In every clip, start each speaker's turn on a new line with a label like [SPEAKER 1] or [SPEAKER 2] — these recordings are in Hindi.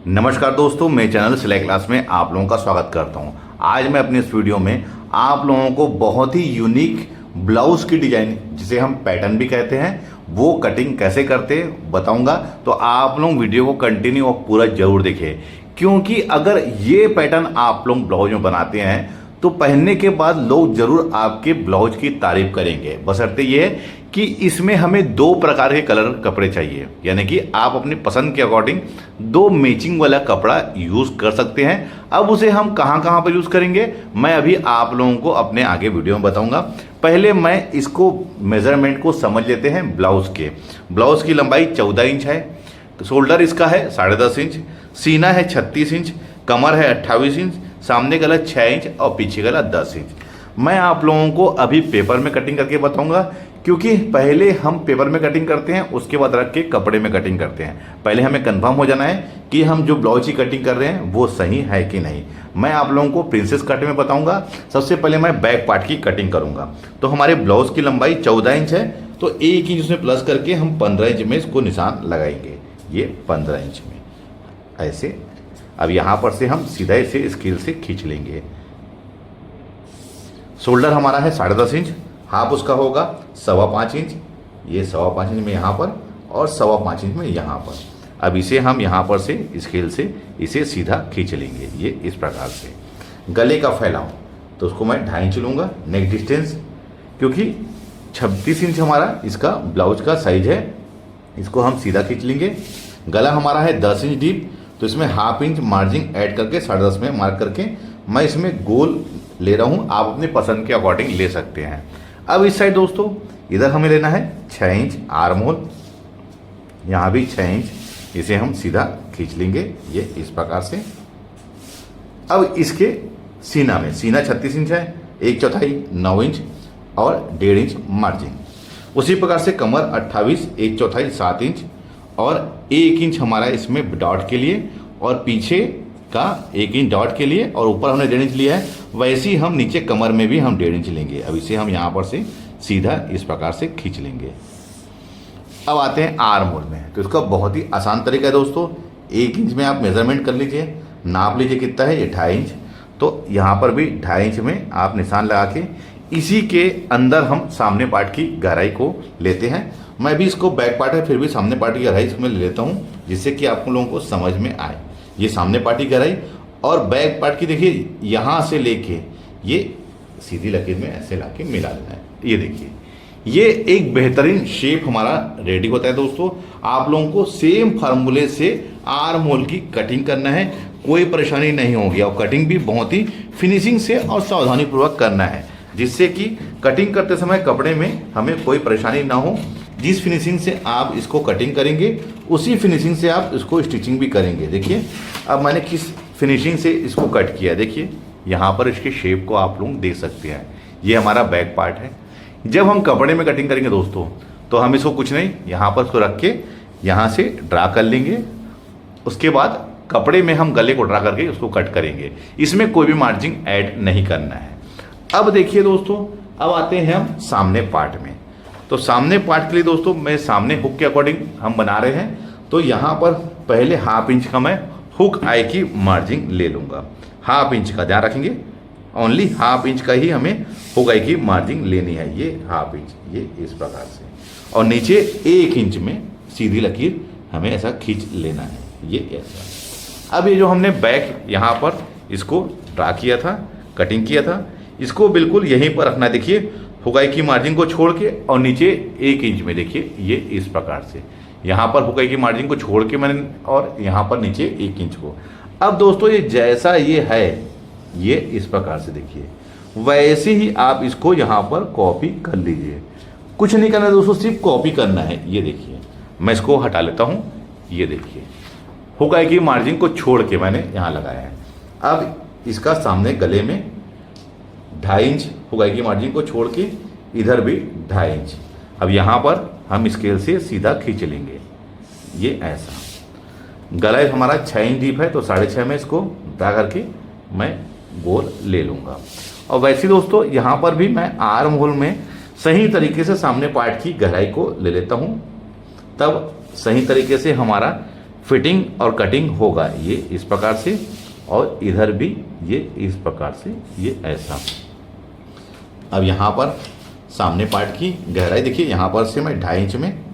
[SPEAKER 1] नमस्कार दोस्तों, मैं चैनल सिलाई क्लास में आप लोगों का स्वागत करता हूं। आज मैं अपने इस वीडियो में आप लोगों को बहुत ही यूनिक ब्लाउज की डिजाइन, जिसे हम पैटर्न भी कहते हैं, वो कटिंग कैसे करते हैं बताऊंगा। तो आप लोग वीडियो को कंटिन्यू और पूरा जरूर देखें, क्योंकि अगर ये पैटर्न आप लोग ब्लाउज में बनाते हैं तो पहनने के बाद लोग जरूर आपके ब्लाउज की तारीफ करेंगे। बशर्ते ये है कि इसमें हमें दो प्रकार के कलर कपड़े चाहिए, यानी कि आप अपनी पसंद के अकॉर्डिंग दो मैचिंग वाला कपड़ा यूज कर सकते हैं। अब उसे हम कहां कहां पर यूज करेंगे मैं अभी आप लोगों को अपने आगे वीडियो में बताऊंगा। पहले मैं इसको मेजरमेंट को समझ लेते हैं। ब्लाउज की लंबाई 14 इंच है, शोल्डर इसका है 10.5 इंच, सीना है 36 इंच, कमर है 28 इंच, सामने गला 6 इंच और पीछे गला 10 इंच। मैं आप लोगों को अभी पेपर में कटिंग करके बताऊंगा, क्योंकि पहले हम पेपर में कटिंग करते हैं, उसके बाद रख के कपड़े में कटिंग करते हैं। पहले हमें कंफर्म हो जाना है कि हम जो ब्लाउज की कटिंग कर रहे हैं वो सही है कि नहीं। मैं आप लोगों को प्रिंसेस कट में बताऊंगा। सबसे पहले मैं बैक पार्ट की कटिंग करूंगा। तो हमारे ब्लाउज की लंबाई 14 इंच है, तो 1 इंच उसमें प्लस करके हम 15 इंच में इसको निशान लगाएंगे। ये 15 इंच में ऐसे। अब यहां पर से हम सीधा इसे स्केल से खींच लेंगे। शोल्डर हमारा है 10.5 इंच, हाफ उसका होगा 5.25 इंच। ये 5.25 इंच में यहाँ पर और 5.25 इंच में यहाँ पर। अब इसे हम यहाँ पर से स्केल से इसे सीधा खींच लेंगे, ये इस प्रकार से। गले का फैलाव तो उसको मैं 2.5 इंच लूँगा। नेक डिस्टेंस, क्योंकि 36 इंच हमारा इसका ब्लाउज का साइज है, इसको हम सीधा खींच लेंगे। गला हमारा है 10 इंच डीप, तो इसमें हाफ इंच मार्जिन ऐड करके 10.5 में मार्क करके मैं इसमें गोल ले रहा हूँ। आप अपने पसंद के अकॉर्डिंग ले सकते हैं। अब इस साइड दोस्तों इधर हमें लेना है 6 इंच आर्म होल, यहाँ भी 6 इंच, इसे हम सीधा खींच लेंगे, ये इस प्रकार से। अब इसके सीना में, सीना 36 इंच है, 1/4 9 इंच और 1.5 इंच मार्जिन। उसी प्रकार से कमर 28, 1/4 7 इंच और 1 इंच हमारा इसमें डॉट के लिए, और पीछे का 1 इंच डॉट के लिए, और ऊपर हमने 1.5 इंच लिया है। वैसे ही हम नीचे कमर में भी हम 1.5 इंच लेंगे। अब इसे हम यहाँ पर से सीधा इस प्रकार से खींच लेंगे। अब आते हैं आर्म होल में। तो इसका बहुत ही आसान तरीका है दोस्तों। 1 इंच में आप मेजरमेंट कर लीजिए, नाप लीजिए कितना है, ये 2.5 इंच। तो यहाँ पर भी 2.5 इंच में आप निशान लगा के इसी के अंदर हम सामने पार्ट की गहराई को लेते हैं। मैं भी इसको बैक पार्ट है, फिर भी सामने पार्ट की गहराई इसमें ले लेता हूँ, जिससे कि आप लोगों को समझ में आए। ये सामने पार्ट की गहराई और बैक पार्ट की देखिए, यहाँ से लेके ये सीधी लकीर में ऐसे लाके मिला देना है। ये देखिए, ये एक बेहतरीन शेप हमारा रेडी होता है दोस्तों। आप लोगों को सेम फार्मूले से आर्म होल की कटिंग करना है, कोई परेशानी नहीं होगी। और कटिंग भी बहुत ही फिनिशिंग से और सावधानी पूर्वक करना है, जिससे कि कटिंग करते समय कपड़े में हमें कोई परेशानी ना हो। जिस फिनिशिंग से आप इसको कटिंग करेंगे उसी फिनिशिंग से आप इसको स्टिचिंग भी करेंगे। देखिए अब मैंने किस फिनिशिंग से इसको कट किया, देखिए यहाँ पर इसके शेप को आप लोग देख सकते हैं। ये हमारा बैक पार्ट है। जब हम कपड़े में कटिंग करेंगे दोस्तों, तो हम इसको कुछ नहीं, यहाँ पर इसको रख के यहाँ से ड्रा कर लेंगे। उसके बाद कपड़े में हम गले को ड्रा करके उसको कट करेंगे। इसमें कोई भी मार्जिन ऐड नहीं करना है। अब देखिए दोस्तों, अब आते हैं हम सामने पार्ट में। तो सामने पार्ट के लिए दोस्तों मैं सामने हुक के अकॉर्डिंग हम बना रहे हैं। तो यहाँ पर पहले हाफ इंच का मैं हुक आई की मार्जिन ले लूँगा। हाफ इंच का ध्यान रखेंगे, ओनली हाफ इंच का ही हमें हुक आई की मार्जिन लेनी है। ये हाफ इंच, ये इस प्रकार से, और नीचे 1 इंच में सीधी लकीर हमें ऐसा खींच लेना है, ये ऐसा। अब ये जो हमने बैक यहाँ पर इसको ड्रा किया था, कटिंग किया था, इसको बिल्कुल यहीं पर रखना है। देखिए हुकाई की मार्जिन को छोड़ के, और नीचे 1 इंच में देखिए ये इस प्रकार से। यहाँ पर हुकाई की मार्जिन को छोड़ के मैंने, और यहाँ पर नीचे 1 इंच को। अब दोस्तों ये जैसा ये है, ये इस प्रकार से देखिए, वैसे ही आप इसको यहाँ पर कॉपी कर लीजिए। कुछ नहीं करना दोस्तों, सिर्फ कॉपी करना है। ये देखिए मैं इसको हटा लेता हूँ। ये देखिए हुकाई की मार्जिन को छोड़ के मैंने यहाँ लगाया है। अब इसका सामने गले में 2.5 इंच हुकाई की मार्जिन को छोड़ के, इधर भी 2.5 इंच। अब यहाँ पर हम स्केल से सीधा खींच लेंगे, ये ऐसा। गला हमारा 6 इंच डीप है, तो 6.5 में इसको ड्रा करके मैं गोल ले लूँगा। और वैसे दोस्तों यहाँ पर भी मैं आर्म होल में सही तरीके से सामने पार्ट की गहराई को ले लेता हूँ, तब सही तरीके से हमारा फिटिंग और कटिंग होगा ये इस प्रकार से, और इधर भी ये इस प्रकार से, ये ऐसा। अब यहाँ पर सामने पार्ट की गहराई देखिए, यहाँ पर से मैं 2.5 इंच में,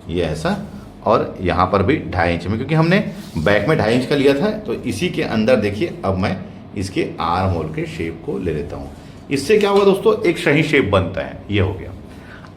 [SPEAKER 1] ये ऐसा, और यहाँ पर भी 2.5 इंच में, क्योंकि हमने बैक में 2.5 इंच का लिया था। तो इसी के अंदर देखिए अब मैं इसके आर्म होल के शेप को ले लेता हूँ। इससे क्या होगा दोस्तों, एक सही शेप बनता है। ये हो गया।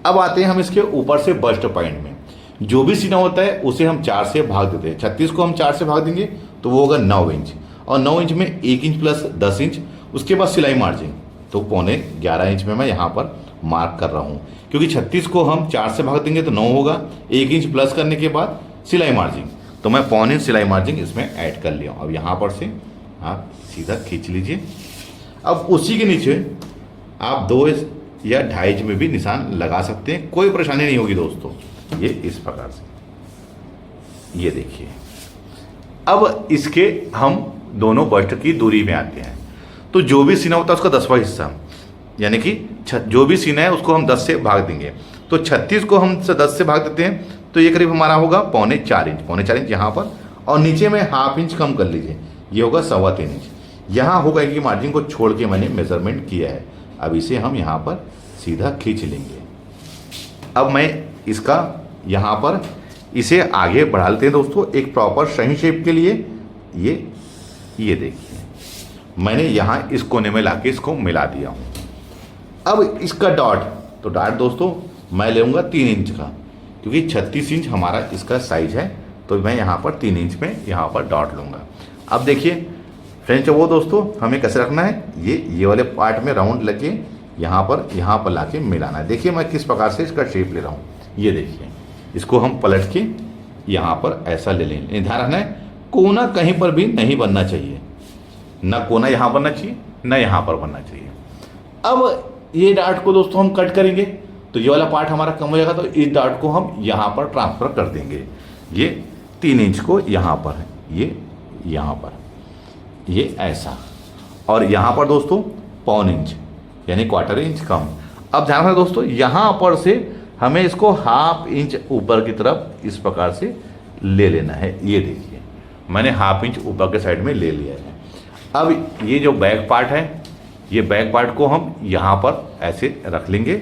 [SPEAKER 1] अब आते हैं हम इसके ऊपर से बस्ट पॉइंट में। जो भी सीना होता है उसे हम 4 से भाग देते हैं। 36 को हम 4 से भाग देंगे तो वो होगा 9 इंच, और 9 इंच में 1 इंच प्लस 10 इंच, उसके बाद सिलाई मार्जिन तो 11.25 इंच में मैं यहाँ पर मार्क कर रहा हूँ, क्योंकि 36 को हम 4 से भाग देंगे तो 9 होगा। 1 इंच प्लस करने के बाद सिलाई मार्जिन, तो मैं 1.25 इंच सिलाई मार्जिन इसमें ऐड कर लिया। अब यहाँ पर से आप सीधा खींच लीजिए। अब उसी के नीचे आप 2 या 2.5 इंच में भी निशान लगा सकते हैं, कोई परेशानी नहीं होगी दोस्तों। ये इस प्रकार से, ये देखिए। अब इसके हम दोनों बस्ट की दूरी में आते हैं। तो जो भी सीना होता है उसका 10वां हिस्सा, यानी कि जो भी सीना है उसको हम 10 से भाग देंगे। तो 36 को हम 10 से भाग देते हैं तो ये करीब हमारा होगा 3.25 इंच, 3.25 इंच यहाँ पर, और नीचे में 1/2 इंच कम कर लीजिए, ये होगा 3.25 इंच। यहाँ होगा कि मार्जिन को छोड़ के मैंने मेजरमेंट किया है। अब इसे हम यहाँ पर सीधा खींच लेंगे। अब मैं इसका यहाँ पर इसे आगे बढ़ा लेते हैं दोस्तों, एक प्रॉपर सही शेप के लिए। ये देखिए मैंने यहाँ इस कोने में लाके इसको मिला दिया हूँ। अब इसका डॉट, तो डॉट दोस्तों मैं लूँगा 3 इंच का, क्योंकि 36 इंच हमारा इसका साइज है, तो मैं यहाँ पर 3 इंच में यहाँ पर डॉट लूँगा। अब देखिए फ्रेंड्स, वो दोस्तों हमें कैसे रखना है, ये वाले पार्ट में राउंड लगे यहाँ पर लाके मिलाना है। देखिए मैं किस प्रकार से इसका शेप ले रहा हूँ। ये देखिए, इसको हम पलट के यहाँ पर ऐसा ले लेंगे। ध्यान रखना है कोना कहीं पर भी नहीं बनना चाहिए, ना कोना यहाँ बनना चाहिए ना यहाँ पर बनना चाहिए। अब ये डार्ट को दोस्तों हम कट करेंगे, तो ये वाला पार्ट हमारा कम हो जाएगा, तो इस डार्ट को हम यहाँ पर ट्रांसफर कर देंगे। ये 3 इंच को यहाँ पर है, ये यहाँ पर, ये ऐसा, और यहाँ पर दोस्तों 1/4 इंच यानी 1/4 इंच कम। अब ध्यान रखना दोस्तों, यहाँ पर से हमें इसको 1/2 इंच ऊपर की तरफ इस प्रकार से ले लेना है। ये देखिए मैंने 1/2 इंच ऊपर के साइड में ले लिया है। अब ये जो बैक पार्ट है, ये बैक पार्ट को हम यहाँ पर ऐसे रख लेंगे,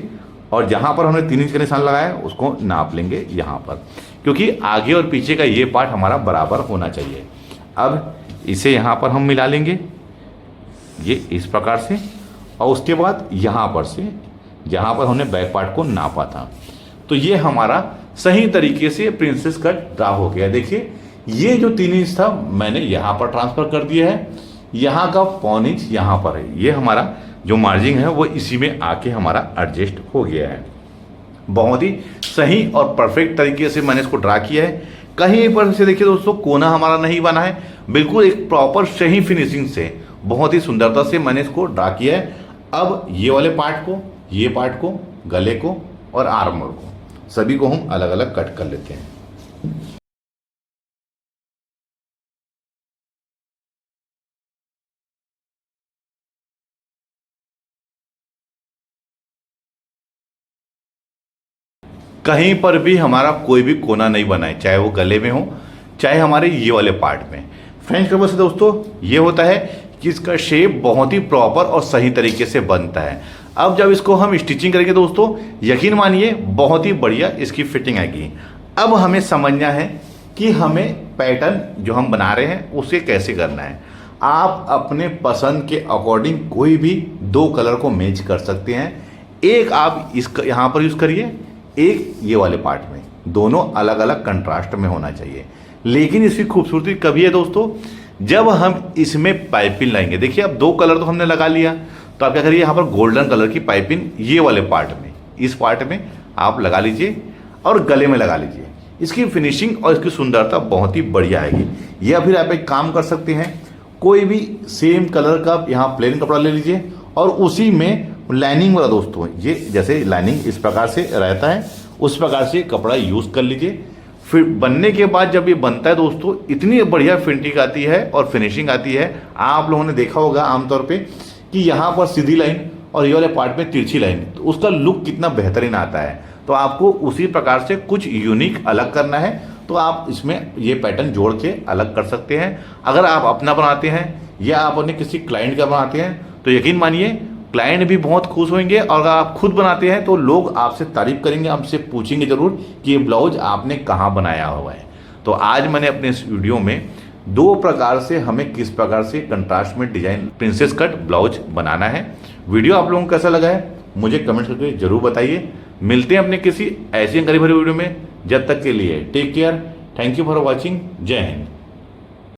[SPEAKER 1] और जहाँ पर हमने 3 इंच का निशान लगाया है उसको नाप लेंगे यहाँ पर, क्योंकि आगे और पीछे का ये पार्ट हमारा बराबर होना चाहिए। अब इसे यहाँ पर हम मिला लेंगे, ये इस प्रकार से, और उसके बाद यहाँ पर से जहाँ पर हमने बैक पार्ट को नापा था, तो ये हमारा सही तरीके से प्रिंसेस कट ड्रा हो गया। देखिए ये जो 3 इंच था मैंने यहाँ पर ट्रांसफ़र कर दिया है, यहाँ का 1/4 इंच यहाँ पर है। ये हमारा जो मार्जिन है वो इसी में आके हमारा एडजस्ट हो गया है। बहुत ही सही और परफेक्ट तरीके से मैंने इसको ड्रा किया है। कहीं पर से देखिए दोस्तों कोना हमारा नहीं बना है, बिल्कुल एक प्रॉपर सही फिनिशिंग से बहुत ही सुंदरता से मैंने इसको ड्रा किया है। अब ये वाले पार्ट को, ये पार्ट को, गले को और आर्मर को, सभी को हम अलग अलग कट कर लेते हैं। कहीं पर भी हमारा कोई भी कोना नहीं बना है, चाहे वो गले में हो चाहे हमारे ये वाले पार्ट में। फ्रेंच कवर से दोस्तों ये होता है कि इसका शेप बहुत ही प्रॉपर और सही तरीके से बनता है। अब जब इसको हम स्टिचिंग करेंगे दोस्तों, यकीन मानिए बहुत ही बढ़िया इसकी फिटिंग आएगी। अब हमें समझना है कि हमें पैटर्न जो हम बना रहे हैं उसे कैसे करना है। आप अपने पसंद के अकॉर्डिंग कोई भी 2 कलर को मैच कर सकते हैं। एक आप इसका यहाँ पर यूज़ करिए, एक ये वाले पार्ट में, दोनों अलग अलग कंट्रास्ट में होना चाहिए। लेकिन इसकी खूबसूरती कभी है दोस्तों जब हम इसमें पाइपिंग लाएंगे। देखिए अब 2 कलर तो हमने लगा लिया, तो आप क्या करिए यहाँ पर गोल्डन कलर की पाइपिंग ये वाले पार्ट में, इस पार्ट में आप लगा लीजिए और गले में लगा लीजिए। इसकी फिनिशिंग और इसकी सुंदरता बहुत ही बढ़िया आएगी। या फिर आप एक काम कर सकते हैं, कोई भी सेम कलर का यहाँ प्लेन कपड़ा ले लीजिए और उसी में लाइनिंग वाला दोस्तों, ये जैसे लाइनिंग इस प्रकार से रहता है उस प्रकार से कपड़ा यूज़ कर लीजिए। फिर बनने के बाद जब ये बनता है दोस्तों, इतनी बढ़िया फिनिशिंग आती है और फिनिशिंग आती है। आप लोगों ने देखा होगा आमतौर पे कि यहाँ पर सीधी लाइन और ये वाले पार्ट में तिरछी लाइन, तो उसका लुक कितना बेहतरीन आता है। तो आपको उसी प्रकार से कुछ यूनिक अलग करना है तो आप इसमें ये पैटर्न जोड़ के अलग कर सकते हैं। अगर आप अपना बनाते हैं या आप अपने किसी क्लाइंट का बनाते हैं तो यकीन मानिए क्लाइंट भी बहुत खुश होंगे, और अगर आप खुद बनाते हैं तो लोग आपसे तारीफ करेंगे, आपसे पूछेंगे जरूर कि ये ब्लाउज आपने कहाँ बनाया हुआ है। तो आज मैंने अपने इस वीडियो में 2 प्रकार से हमें किस प्रकार से कंट्रास्ट में डिजाइन प्रिंसेस कट ब्लाउज बनाना है। वीडियो आप लोगों को कैसा लगा है मुझे कमेंट करके जरूर बताइए। मिलते हैं अपने किसी ऐसी जानकारी भरी वीडियो में, जब तक के लिए take care, thank you for watching, जय हिंद।